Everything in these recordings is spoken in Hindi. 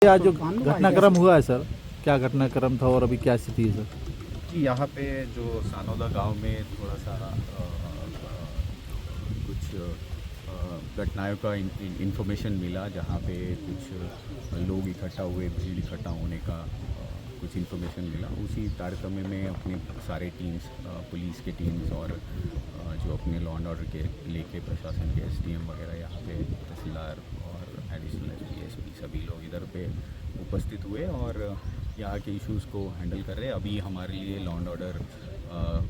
आज जो घटनाक्रम हुआ है सर, क्या घटनाक्रम था और अभी क्या स्थिति है सर? कि यहाँ पे जो सानोदा गांव में थोड़ा सा कुछ घटनाओं का इन्फॉर्मेशन मिला, जहाँ पे कुछ लोग इकट्ठा हुए, भीड़ इकट्ठा होने का कुछ इन्फॉर्मेशन मिला। उसी तारतम्य में अपने सारे टीम्स, पुलिस के टीम्स और जो अपने लॉ एंड ऑर्डर के लेके प्रशासन के एसडीएम वगैरह, यहाँ पे तहसीलदार और एडिशनल एसपी सभी लोग इधर पे उपस्थित हुए और यहाँ के इश्यूज़ को हैंडल कर रहे हैं। अभी हमारे लिए लॉ एंड ऑर्डर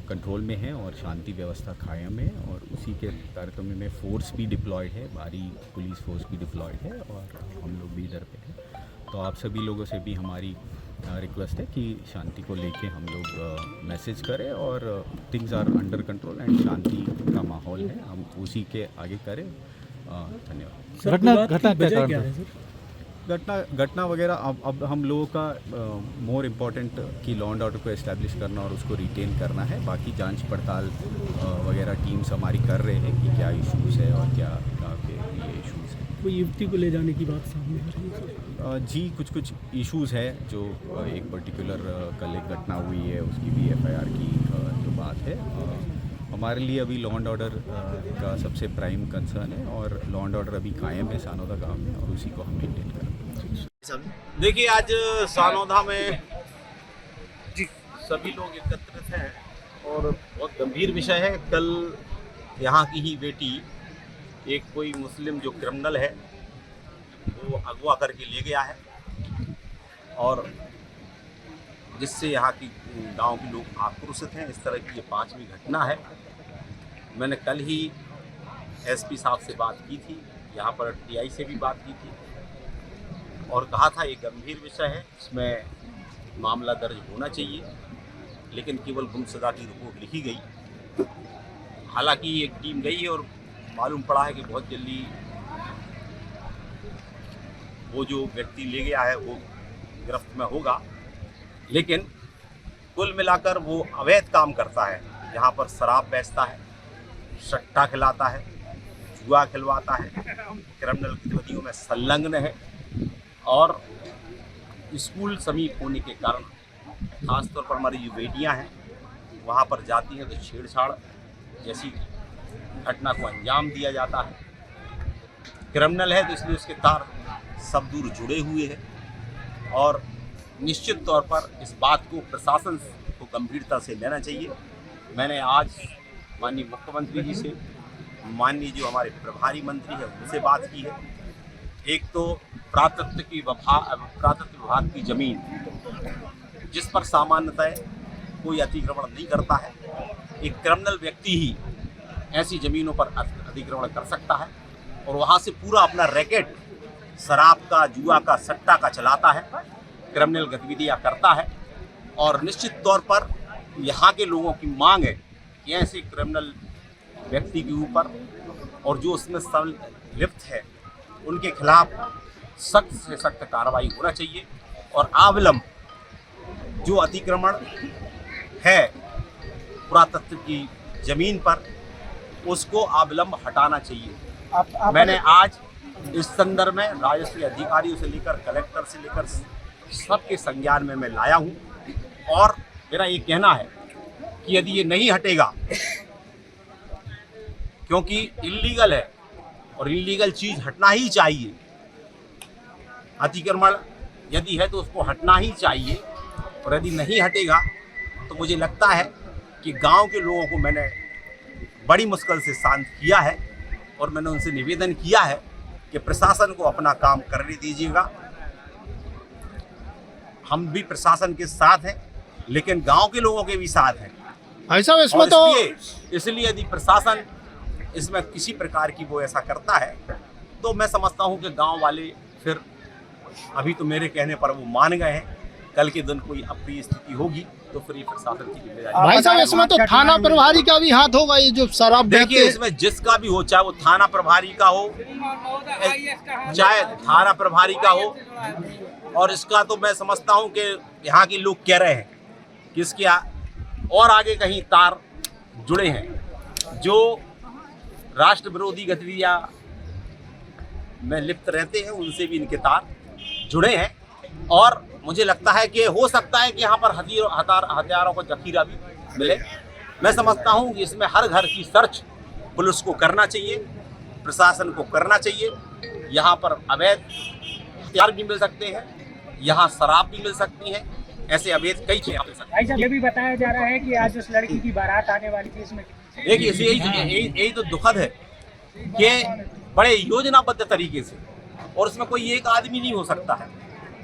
कंट्रोल में है और शांति व्यवस्था कायम है, और उसी के तारतम्य में फोर्स भी डिप्लॉयड है, भारी पुलिस फोर्स भी डिप्लॉयड है और हम लोग भी इधर पे हैं। तो आप सभी लोगों से भी हमारी रिक्वेस्ट है कि शांति को लेके हम लोग मैसेज करें और things are under control and शांति का माहौल है, हम उसी के आगे करें। धन्यवाद। घटना क्या कारण था? घटना वगैरह अब हम लोगों का मोर इम्पॉर्टेंट कि लॉ एंड ऑर्डर को एस्टैब्लिश करना और उसको रिटेन करना है। बाकी जांच पड़ताल वगैरह टीम्स हमारी कर रहे हैं कि क्या इश्यूज़ है और क्या के ये इश्यूज़ है। कोई युवती को ले जाने की बात सामने आ रही है? जी, कुछ इश्यूज़ है। जो एक पर्टिकुलर कल एक घटना हुई है, उसकी भी एफआईआर की जो बात है। हमारे लिए अभी लॉ एंड ऑर्डर का सबसे प्राइम कंसर्न है और लॉ एंड ऑर्डर अभी कायम है सानोदा गांव में और उसी को हम मेंटेन करेंगे। देखिए, आज सानोदा में सभी लोग एकत्रित हैं और बहुत गंभीर विषय है। कल यहाँ की ही बेटी, एक कोई मुस्लिम जो क्रिमिनल है वो अगवा करके ले गया है और जिससे यहाँ की गांव के लोग आक्रोशित हैं। इस तरह की ये 5वीं घटना है। मैंने कल ही एसपी साहब से बात की थी, यहाँ पर टीआई से भी बात की थी और कहा था ये गंभीर विषय है, इसमें मामला दर्ज होना चाहिए, लेकिन केवल गुमशुदा की रिपोर्ट लिखी गई। हालांकि एक टीम गई है और मालूम पड़ा है कि बहुत जल्दी वो जो व्यक्ति ले गया है वो गिरफ्त में होगा, लेकिन कुल मिलाकर वो अवैध काम करता है। यहाँ पर शराब बेचता है, सट्टा खिलाता है, जुआ खिलवाता है, क्रिमिनल गतिविधियों में संलग्न है और स्कूल समीप होने के कारण खासतौर पर हमारी जो बेटियाँ हैं वहाँ पर जाती हैं तो छेड़छाड़ जैसी घटना को अंजाम दिया जाता है। क्रिमिनल है तो इसलिए उसके तार सब दूर जुड़े हुए हैं और निश्चित तौर पर इस बात को प्रशासन को गंभीरता से लेना चाहिए। मैंने आज माननीय मुख्यमंत्री जी से, माननीय जो हमारे प्रभारी मंत्री हैं उनसे बात की है। एक तो पुरातत्व विभाग की ज़मीन जिस पर सामान्यतः कोई अतिक्रमण नहीं करता है, एक क्रिमिनल व्यक्ति ही ऐसी ज़मीनों पर अतिक्रमण कर सकता है और वहाँ से पूरा अपना रैकेट शराब का, जुआ का, सट्टा का चलाता है, क्रिमिनल गतिविधियाँ करता है। और निश्चित तौर पर यहाँ के लोगों की मांग है कि ऐसे क्रिमिनल व्यक्ति के ऊपर और जो उसमें संलिप्त है उनके खिलाफ सख्त से सख्त कार्रवाई होना चाहिए और अविलंब जो अतिक्रमण है पुरातत्व की ज़मीन पर उसको अविलंब हटाना चाहिए। मैंने आज इस संदर्भ में राजस्व अधिकारियों से लेकर कलेक्टर से लेकर सबके संज्ञान में मैं लाया हूँ और मेरा ये कहना है कि यदि ये नहीं हटेगा, क्योंकि इल्लीगल है और इल्लीगल चीज़ हटना ही चाहिए, अतिक्रमण यदि है तो उसको हटना ही चाहिए और यदि नहीं हटेगा तो मुझे लगता है कि गांव के लोगों को मैंने बड़ी मुश्किल से शांत किया है और मैंने उनसे निवेदन किया है कि प्रशासन को अपना काम करने दीजिएगा। हम भी प्रशासन के साथ हैं लेकिन गांव के लोगों के भी साथ हैं। ऐसा इसमें तो इसलिए यदि प्रशासन इसमें किसी प्रकार की वो ऐसा करता है तो मैं समझता हूं कि गांव वाले फिर, अभी तो मेरे कहने पर वो मान गए हैं, कल के दिन कोई अप्रिय स्थिति होगी तो फिर ये प्रशासन की जिम्मेदारी। भाई साहब, इसमें तो थाना प्रभारी का भी हाथ होगा, ये जो शराब देखिए इसमें जिसका भी हो, चाहे वो थाना प्रभारी का हो, चाहे थाना प्रभारी का हो, और इसका तो मैं समझता हूं कि यहाँ के लोग कह रहे हैं कि इसके और आगे कहीं तार जुड़े हैं, जो राष्ट्र विरोधी गतिविधियां में लिप्त रहते हैं उनसे भी इनके तार जुड़े हैं। और मुझे लगता है कि हो सकता है कि यहाँ पर हथियारों का जखीरा भी मिले। मैं समझता हूँ कि इसमें हर घर की सर्च पुलिस को करना चाहिए, प्रशासन को करना चाहिए। यहाँ पर अवैध हथियार भी मिल सकते हैं, यहाँ शराब भी मिल सकती है, ऐसे अवैध कई चीजें मिल सकती हैं। भाई साहब, ये भी बताया जा रहा है कि आज उस लड़की की बारात आने वाली थी, इसमें देखिए यही तो दुखद है कि बड़े योजनाबद्ध तरीके से, और उसमें कोई एक आदमी नहीं हो सकता है,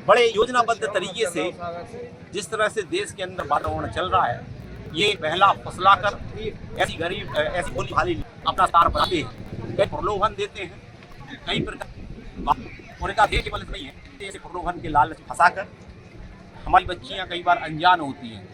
बड़े योजनाबद्ध तरीके से जिस तरह से देश के अंदर वातावरण चल रहा है, ये पहला फुसला कर ऐसी भोली भाली अपना स्टार बनाते हैं, कई प्रलोभन देते हैं, कई प्रकार और देश केवल नहीं है, ऐसे प्रलोभन के लालच फंसा कर हमारी बच्चियां कई बार अनजान होती हैं।